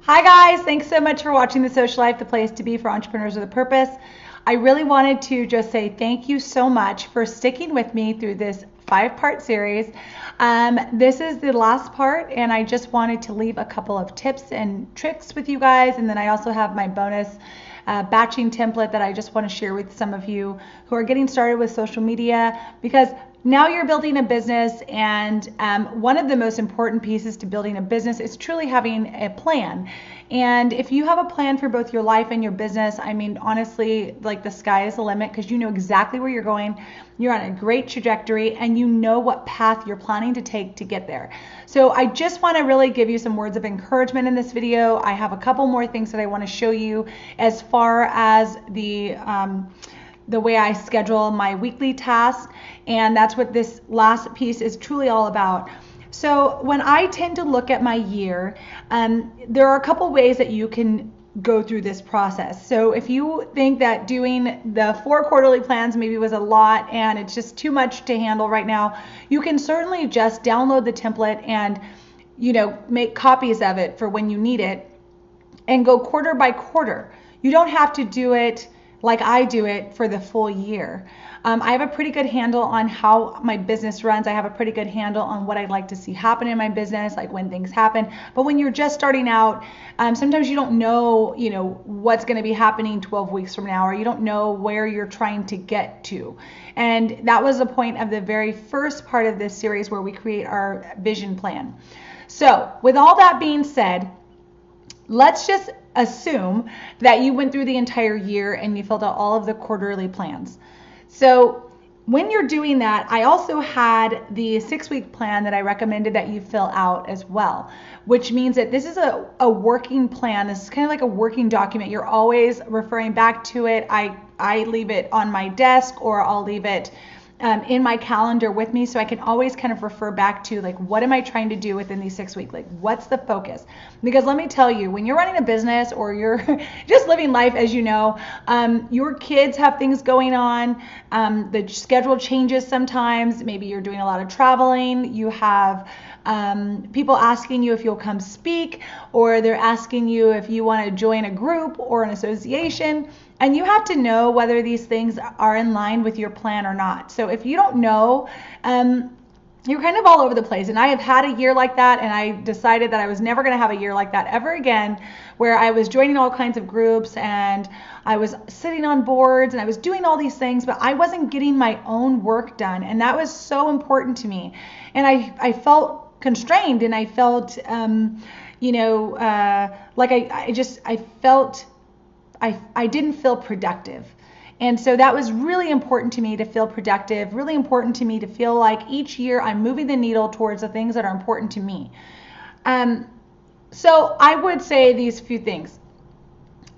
Hi guys, thanks so much for watching the Social Life, the place to be for entrepreneurs with a purpose. I really wanted to just say thank you so much for sticking with me through this 5-part series. This is the last part, and I just wanted to leave a couple of tips and tricks with you guys, and then I also have my bonus batching template that I just want to share with some of you who are getting started with social media, because now you're building a business, and one of the most important pieces to building a business is truly having a plan. And if you have a plan for both your life and your business, I mean, honestly, like the sky is the limit, because you know exactly where you're going. You're on a great trajectory, and you know what path you're planning to take to get there. So I just want to really give you some words of encouragement in this video. I have a couple more things that I want to show you as far as the way I schedule my weekly tasks, and that's what this last piece is truly all about. So when I tend to look at my year, there are a couple ways that you can go through this process. So if you think that doing the 4 quarterly plans maybe was a lot and it's just too much to handle right now, you can certainly just download the template and, you know, make copies of it for when you need it and go quarter by quarter. You don't have to do it like I do it for the full year. I have a pretty good handle on how my business runs. I have a pretty good handle on what I'd like to see happen in my business, like when things happen. But when you're just starting out, sometimes you don't know, what's going to be happening 12 weeks from now, or you don't know where you're trying to get to. And that was the point of the very first part of this series, where we create our vision plan. So with all that being said, let's just assume that you went through the entire year and you filled out all of the quarterly plans. So when you're doing that, I also had the 6-week plan that I recommended that you fill out as well, which means that this is a working plan. This is kind of like a working document. You're always referring back to it. I leave it on my desk, or I'll leave it in my calendar with me, so I can always kind of refer back to, like, what am I trying to do within these 6 weeks? Like, what's the focus? Because let me tell you, when you're running a business, or you're just living life as you know, your kids have things going on, the schedule changes sometimes, maybe you're doing a lot of traveling, you have people asking you if you'll come speak, or they're asking you if you want to join a group or an association. And you have to know whether these things are in line with your plan or not. So if you don't know, you're kind of all over the place. And I have had a year like that, and I decided that I was never going to have a year like that ever again, where I was joining all kinds of groups, and I was sitting on boards, and I was doing all these things, but I wasn't getting my own work done. And that was so important to me. And I felt constrained, and I felt, like I felt I didn't feel productive. And so that was really important to me, to feel productive, really important to me to feel like each year I'm moving the needle towards the things that are important to me. So I would say these few things.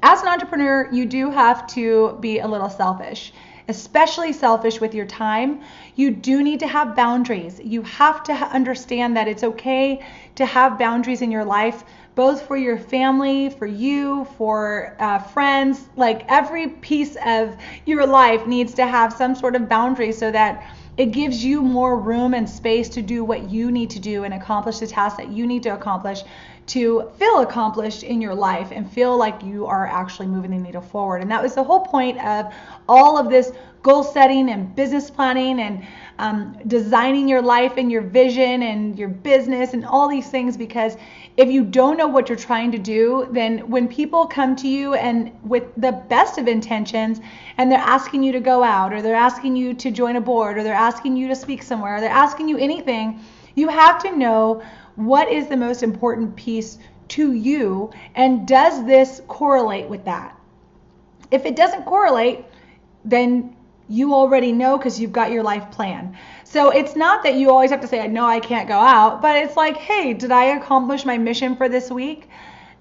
As an entrepreneur, you do have to be a little selfish, especially selfish with your time. You do need to have boundaries. You have to understand that it's okay to have boundaries in your life, both for your family, for you, for friends. Like, every piece of your life needs to have some sort of boundary, so that it gives you more room and space to do what you need to do and accomplish the tasks that you need to accomplish, to feel accomplished in your life and feel like you are actually moving the needle forward. And that was the whole point of all of this goal setting and business planning and designing your life and your vision and your business and all these things. Because if you don't know what you're trying to do, then when people come to you and with the best of intentions, and they're asking you to go out, or they're asking you to join a board, or they're asking you to speak somewhere, or they're asking you anything, you have to know what is the most important piece to you, and does this correlate with that? If it doesn't correlate, then you already know, because you've got your life plan. So it's not that you always have to say, no, I can't go out, but it's like, hey, did I accomplish my mission for this week?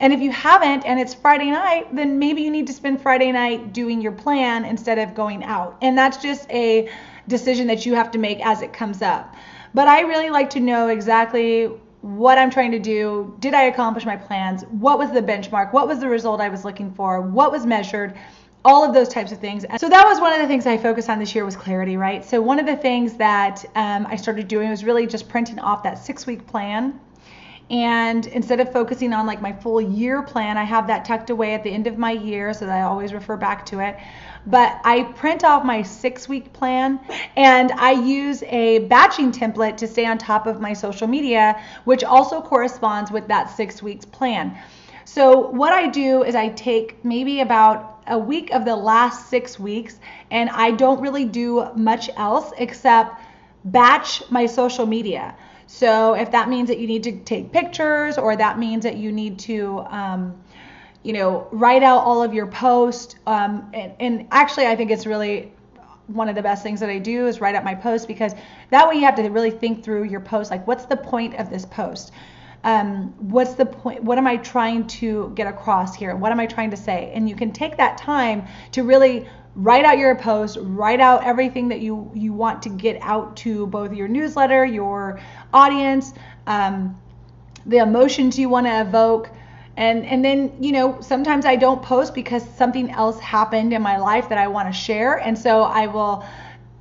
And if you haven't, and it's Friday night, then maybe you need to spend Friday night doing your plan instead of going out. And that's just a decision that you have to make as it comes up. But I really like to know exactly what I'm trying to do. Did I accomplish my plans? What was the benchmark? What was the result I was looking for? What was measured? All of those types of things. So that was one of the things I focused on this year, was clarity, right? So one of the things that I started doing was really just printing off that 6-week plan And instead of focusing on like my full year plan, I have that tucked away at the end of my year so that I always refer back to it. But I print off my 6-week plan, and I use a batching template to stay on top of my social media, which also corresponds with that 6 weeks plan. So what I do is I take maybe about a week of the last 6 weeks, and I don't really do much else except batch my social media. So if that means that you need to take pictures, or that means that you need to write out all of your posts, and actually I think it's really one of the best things that I do is write out my posts, because that way you have to really think through your post, like what's the point of this post? What's the point? What am I trying to get across here? What am I trying to say? And you can take that time to really write out your post, write out everything that you want to get out to both your newsletter, your audience, the emotions you want to evoke. And then, sometimes I don't post because something else happened in my life that I want to share. And so I will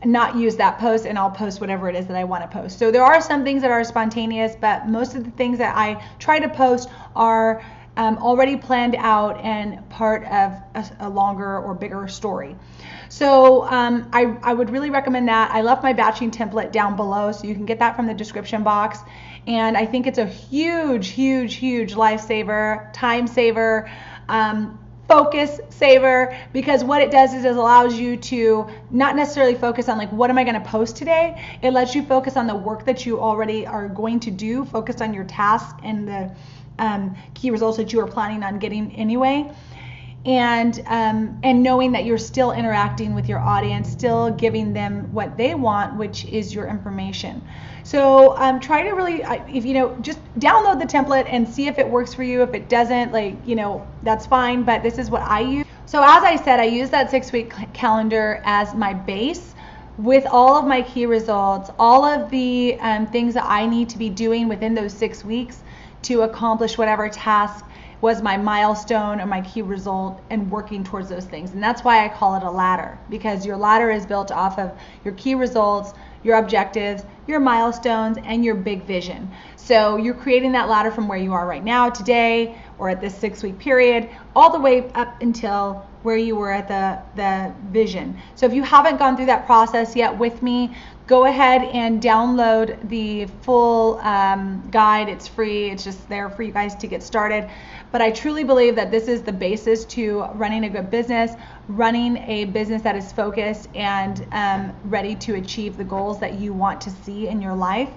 not use that post, and I'll post whatever it is that I want to post. So there are some things that are spontaneous, but most of the things that I try to post are already planned out and part of a longer or bigger story. So I would really recommend that. I left my batching template down below, so you can get that from the description box. And I think it's a huge, huge, huge lifesaver, time saver, focus saver, because what it does is it allows you to not necessarily focus on like, what am I going to post today? It lets you focus on the work that you already are going to do, focus on your task and the key results that you are planning on getting anyway. And knowing that you're still interacting with your audience, still giving them what they want, which is your information. So try to really, just download the template and see if it works for you. If it doesn't, that's fine, but this is what I use. So as I said, I use that 6-week calendar as my base with all of my key results, all of the things that I need to be doing within those 6 weeks to accomplish whatever task was my milestone or my key result, and working towards those things. And that's why I call it a ladder, because your ladder is built off of your key results, your objectives, your milestones, and your big vision. So you're creating that ladder from where you are right now, today, or at this 6-week period, all the way up until where you were at the vision. So if you haven't gone through that process yet with me, go ahead and download the full guide. It's free. It's just there for you guys to get started. But I truly believe that this is the basis to running a good business, running a business that is focused and ready to achieve the goals that you want to see in your life.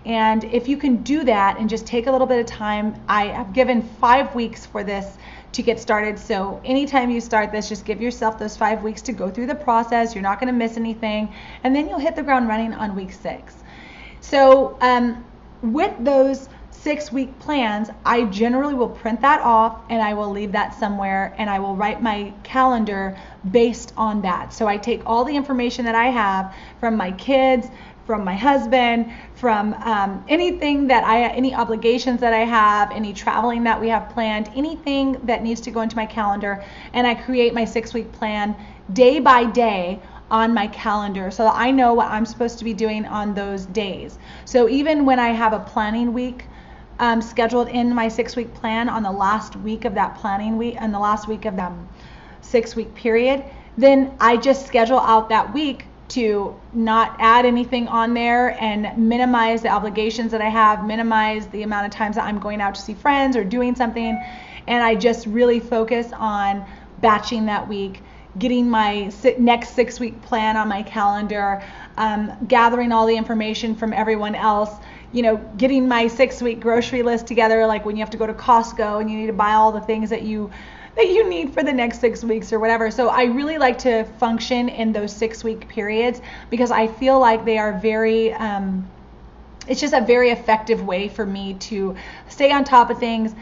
And if you can do that and just take a little bit of time, I have given 5 weeks for this to get started. So anytime you start this, just give yourself those 5 weeks to go through the process. You're not going to miss anything. And then you'll hit the ground running on week 6. So with those 6-week plans, I generally will print that off and I will leave that somewhere, and I will write my calendar based on that. So I take all the information that I have from my kids, from my husband, from anything that any obligations that I have, any traveling that we have planned, anything that needs to go into my calendar, and I create my 6-week plan day by day on my calendar so that I know what I'm supposed to be doing on those days. So even when I have a planning week scheduled in my 6-week plan on the last week of that planning week and the last week of that 6-week period, then I just schedule out that week to not add anything on there and minimize the obligations that I have, minimize the amount of times that I'm going out to see friends or doing something, and I just really focus on batching that week, getting my next 6-week plan on my calendar, gathering all the information from everyone else, getting my 6-week grocery list together, like when you have to go to Costco and you need to buy all the things that you need for the next 6 weeks or whatever. So I really like to function in those 6-week periods because I feel like they are very, it's just a very effective way for me to stay on top of things,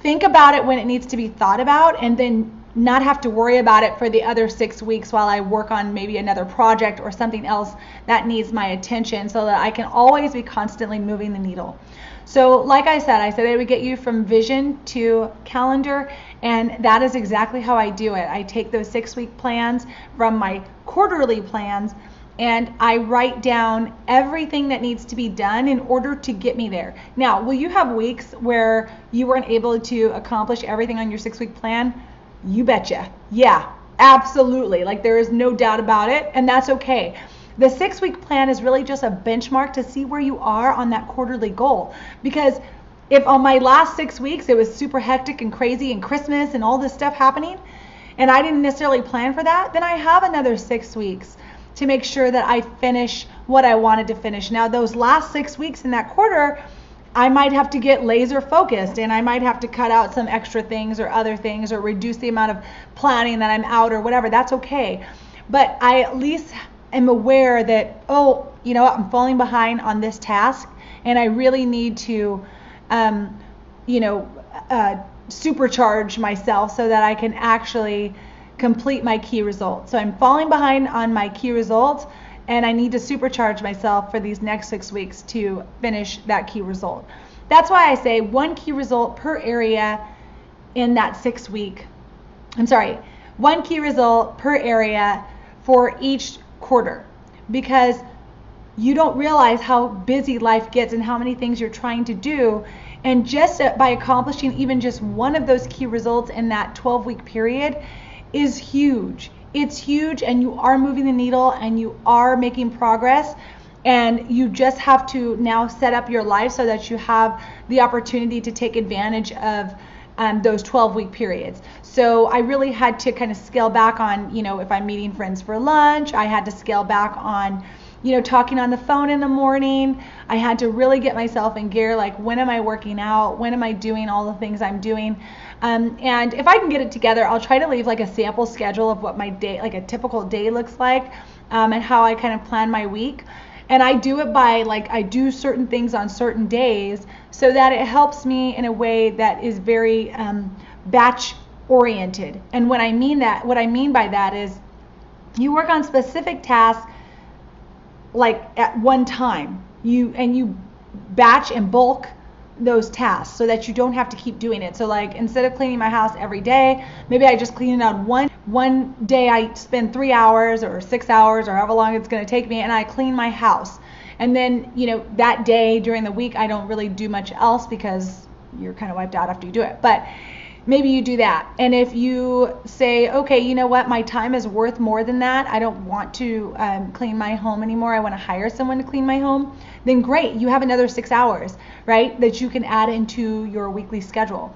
think about it when it needs to be thought about, and then not have to worry about it for the other 6 weeks while I work on maybe another project or something else that needs my attention, so that I can always be constantly moving the needle. So like I said it would get you from vision to calendar, and that is exactly how I do it. I take those 6-week plans from my quarterly plans and I write down everything that needs to be done in order to get me there. Now, will you have weeks where you weren't able to accomplish everything on your 6-week plan? You betcha. Yeah, absolutely. Like, there is no doubt about it, and that's okay. The 6-week plan is really just a benchmark to see where you are on that quarterly goal. Because if on my last 6 weeks it was super hectic and crazy and Christmas and all this stuff happening, and I didn't necessarily plan for that, then I have another 6 weeks to make sure that I finish what I wanted to finish. Now, those last 6 weeks in that quarter, I might have to get laser focused, and I might have to cut out some extra things or other things, or reduce the amount of planning that I'm out or whatever. That's okay. But I at least am aware that, oh, you know what, I'm falling behind on this task, and I really need to, supercharge myself so that I can actually complete my key results. So I'm falling behind on my key results, and I need to supercharge myself for these next 6 weeks to finish that key result. That's why I say 1 key result per area in that 6 week. 1 key result per area for each quarter, because you don't realize how busy life gets and how many things you're trying to do. And just by accomplishing even just one of those key results in that 12-week period is huge. It's huge, and you are moving the needle, and you are making progress, and you just have to now set up your life so that you have the opportunity to take advantage of those 12-week periods. So I really had to kind of scale back on, if I'm meeting friends for lunch, I had to scale back on, talking on the phone in the morning. I had to really get myself in gear, like, when am I working out? When am I doing all the things I'm doing? And if I can get it together, I'll try to leave like a sample schedule of what my day, like a typical day looks like, and how I kind of plan my week. And I do it by, like, I do certain things on certain days so that it helps me in a way that is very batch oriented. And what I mean by that is you work on specific tasks like at one time. You batch and bulk those tasks so that you don't have to keep doing it. So, like, instead of cleaning my house every day, maybe I just clean it out one day. I spend 3 hours or 6 hours or however long it's going to take me, and I clean my house. And then, that day during the week, I don't really do much else because you're kind of wiped out after you do it. But maybe you do that. And if you say, okay, you know what, my time is worth more than that, I don't want to clean my home anymore, I want to hire someone to clean my home, then great, you have another 6 hours, right, that you can add into your weekly schedule.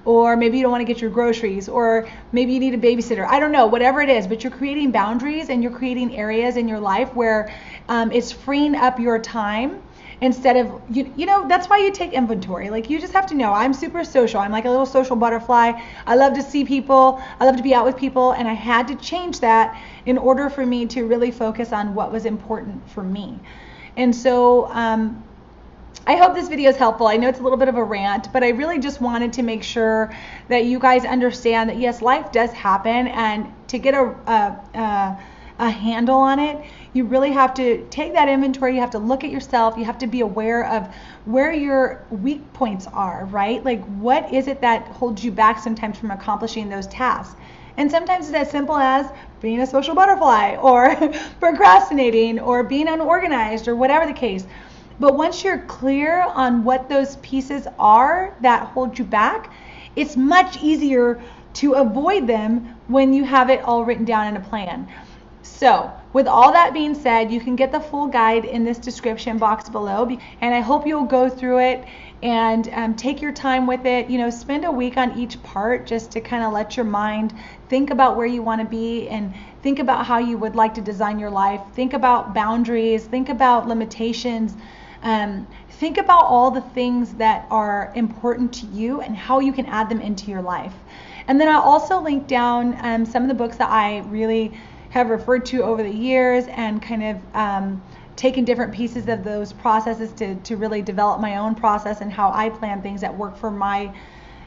Or maybe you don't want to get your groceries, or maybe you need a babysitter. I don't know, whatever it is, but you're creating boundaries and you're creating areas in your life where it's freeing up your time. Instead of, that's why you take inventory. Like, you just have to know, I'm super social. I'm like a little social butterfly. I love to see people. I love to be out with people. And I had to change that in order for me to really focus on what was important for me. And so I hope this video is helpful. I know it's a little bit of a rant, but I really just wanted to make sure that you guys understand that, yes, life does happen. And to get a handle on it, you really have to take that inventory. You have to look at yourself. You have to be aware of where your weak points are, right? Like, what is it that holds you back sometimes from accomplishing those tasks? And sometimes it's as simple as being a social butterfly, or procrastinating, or being unorganized, or whatever the case. But once you're clear on what those pieces are that hold you back, it's much easier to avoid them when you have it all written down in a plan. So, with all that being said, you can get the full guide in this description box below, and I hope you'll go through it and take your time with it. Spend a week on each part just to kind of let your mind think about where you want to be, and think about how you would like to design your life. Think about boundaries, think about limitations, think about all the things that are important to you and how you can add them into your life. And then I'll also link down some of the books that I really have referred to over the years, and kind of taken different pieces of those processes to really develop my own process and how I plan things that work for my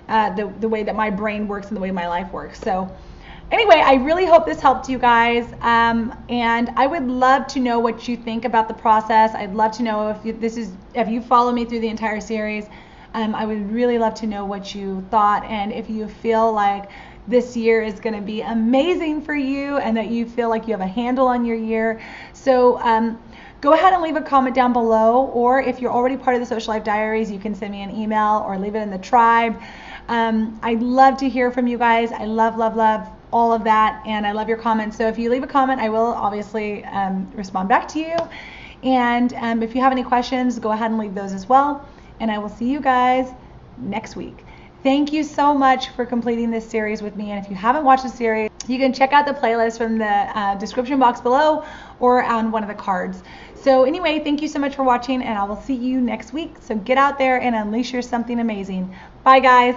the way that my brain works and the way my life works. So anyway, I really hope this helped you guys, and I would love to know what you think about the process. I'd love to know if you follow me through the entire series. I would really love to know what you thought, and if you feel like this year is going to be amazing for you and that you feel like you have a handle on your year. So go ahead and leave a comment down below, or if you're already part of the Socialife Diaries, you can send me an email or leave it in the tribe. I'd love to hear from you guys. I love all of that, and I love your comments. So if you leave a comment, I will obviously respond back to you. And if you have any questions, go ahead and leave those as well. And I will see you guys next week. Thank you so much for completing this series with me. And if you haven't watched the series, you can check out the playlist from the description box below or on one of the cards. So anyway, thank you so much for watching, and I will see you next week. So get out there and unleash your something amazing. Bye, guys.